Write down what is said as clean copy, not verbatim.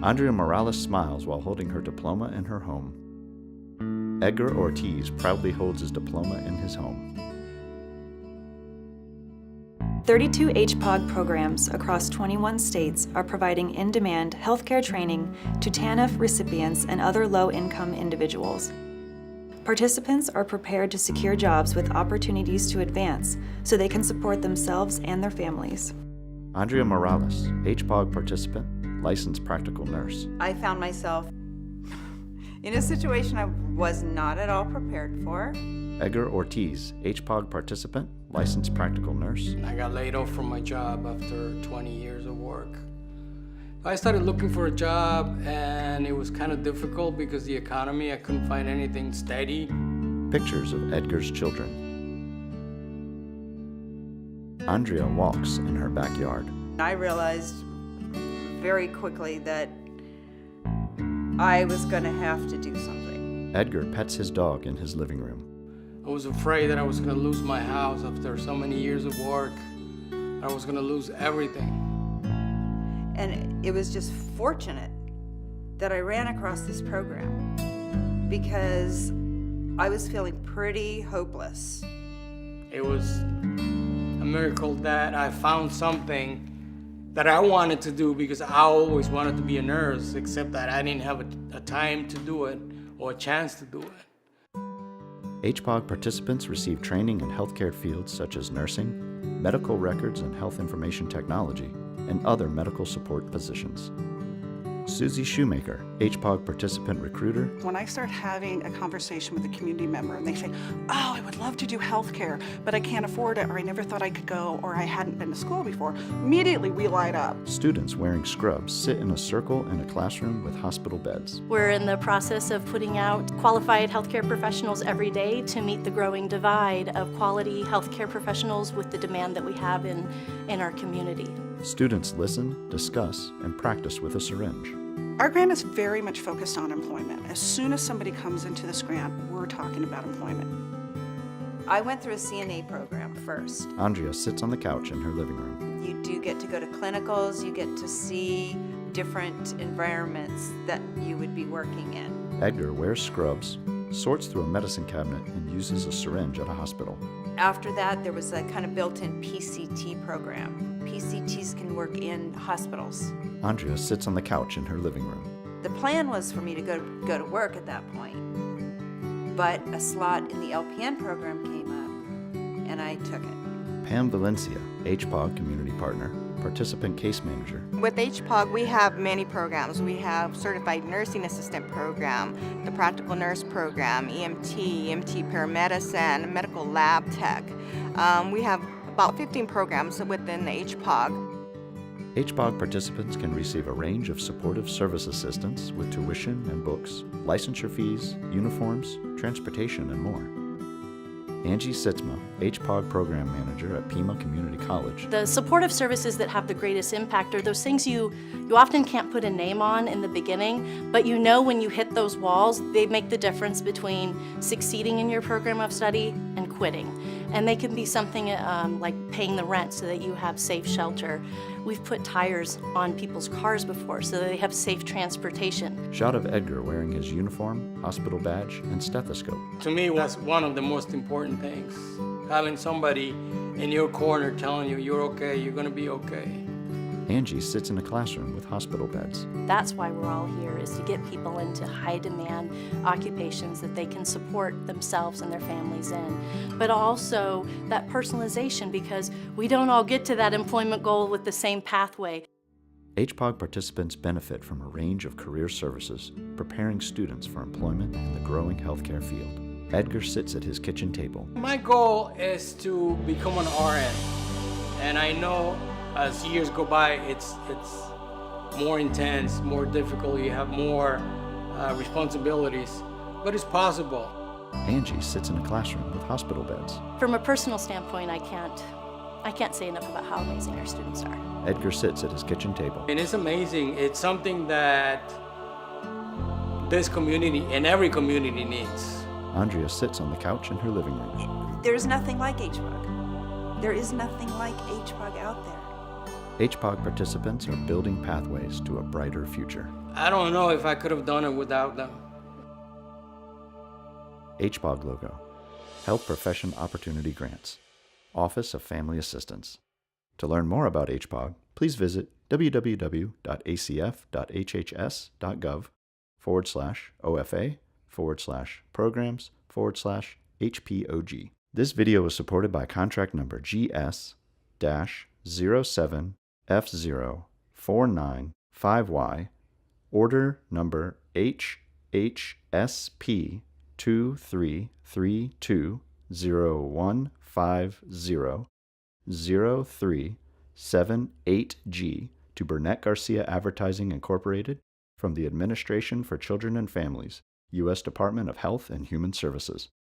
Andrea Morales smiles while holding her diploma in her home. Edgar Ortiz proudly holds his diploma in his home. 32 HPOG programs across 21 states are providing in-demand healthcare training to TANF recipients and other low-income individuals. Participants are prepared to secure jobs with opportunities to advance so they can support themselves and their families. Andrea Morales, HPOG participant, licensed practical nurse. I found myself in a situation I was not at all prepared for. Edgar Ortiz, HPOG participant, licensed practical nurse. I got laid off from my job after 20 years of work. I started looking for a job and it was kind of difficult because the economy, I couldn't find anything steady. Pictures of Edgar's children. Andrea walks in her backyard. I realized very quickly that I was going to have to do something. Edgar pets his dog in his living room. I was afraid that I was going to lose my house after so many years of work. I was going to lose everything. And it was just fortunate that I ran across this program because I was feeling pretty hopeless. It was a miracle that I found something that I wanted to do because I always wanted to be a nurse, except that I didn't have a time to do it or a chance to do it. HPOG participants receive training in healthcare fields such as nursing, medical records and health information technology, and other medical support positions. Susie Shoemaker, HPOG participant recruiter. When I start having a conversation with a community member and they say, oh, I would love to do healthcare, but I can't afford it, or I never thought I could go, or I hadn't been to school before, immediately we light up. Students wearing scrubs sit in a circle in a classroom with hospital beds. We're in the process of putting out qualified healthcare professionals every day to meet the growing divide of quality healthcare professionals with the demand that we have in our community. Students listen, discuss, and practice with a syringe. Our grant is very much focused on employment. As soon as somebody comes into this grant, we're talking about employment. I went through a CNA program first. Andrea sits on the couch in her living room. You do get to go to clinicals, you get to see different environments that you would be working in. Edgar wears scrubs, sorts through a medicine cabinet, and uses a syringe at a hospital. After that, there was a kind of built-in PCT program. PCTs can work in hospitals. Andrea sits on the couch in her living room. The plan was for me to go to work at that point, but a slot in the LPN program came up, and I took it. Pam Valencia, HPOG community partner, participant case manager. With HPOG, we have many programs. We have Certified Nursing Assistant Program, the Practical Nurse Program, EMT Paramedicine, Medical Lab Tech. We have about 15 programs within the HPOG. HPOG participants can receive a range of supportive service assistance with tuition and books, licensure fees, uniforms, transportation, and more. Angie Sitzma, HPOG Program Manager at Pima Community College. The supportive services that have the greatest impact are those things you often can't put a name on in the beginning, but you know when you hit those walls, they make the difference between succeeding in your program of study and quitting. And they can be something like paying the rent so that you have safe shelter. We've put tires on people's cars before so that they have safe transportation. Shot of Edgar wearing his uniform, hospital badge, and stethoscope. To me, that's one of the most important things. Having somebody in your corner telling you you're okay, you're gonna be okay. Angie sits in a classroom with hospital beds. That's why we're all here, is to get people into high-demand occupations that they can support themselves and their families in. But also that personalization, because we don't all get to that employment goal with the same pathway. HPOG participants benefit from a range of career services, preparing students for employment in the growing healthcare field. Edgar sits at his kitchen table. My goal is to become an RN, and I know as years go by, it's more intense, more difficult, you have more responsibilities, but it's possible. Angie sits in a classroom with hospital beds. From a personal standpoint, I can't say enough about how amazing our students are. Edgar sits at his kitchen table. And it's amazing. It's something that this community and every community needs. Andrea sits on the couch in her living room. There's nothing like HPOG. There is nothing like HPOG out there. HPOG participants are building pathways to a brighter future. I don't know if I could have done it without them. HPOG logo. Health Profession Opportunity Grants. Office of Family Assistance. To learn more about HPOG, please visit www.acf.hhs.gov/OFA/programs/HPOG. This video was supported by contract number GS-07F04955Y, order number HHSP 233201500378G to Burnett Garcia Advertising Incorporated from the Administration for Children and Families, U.S. Department of Health and Human Services.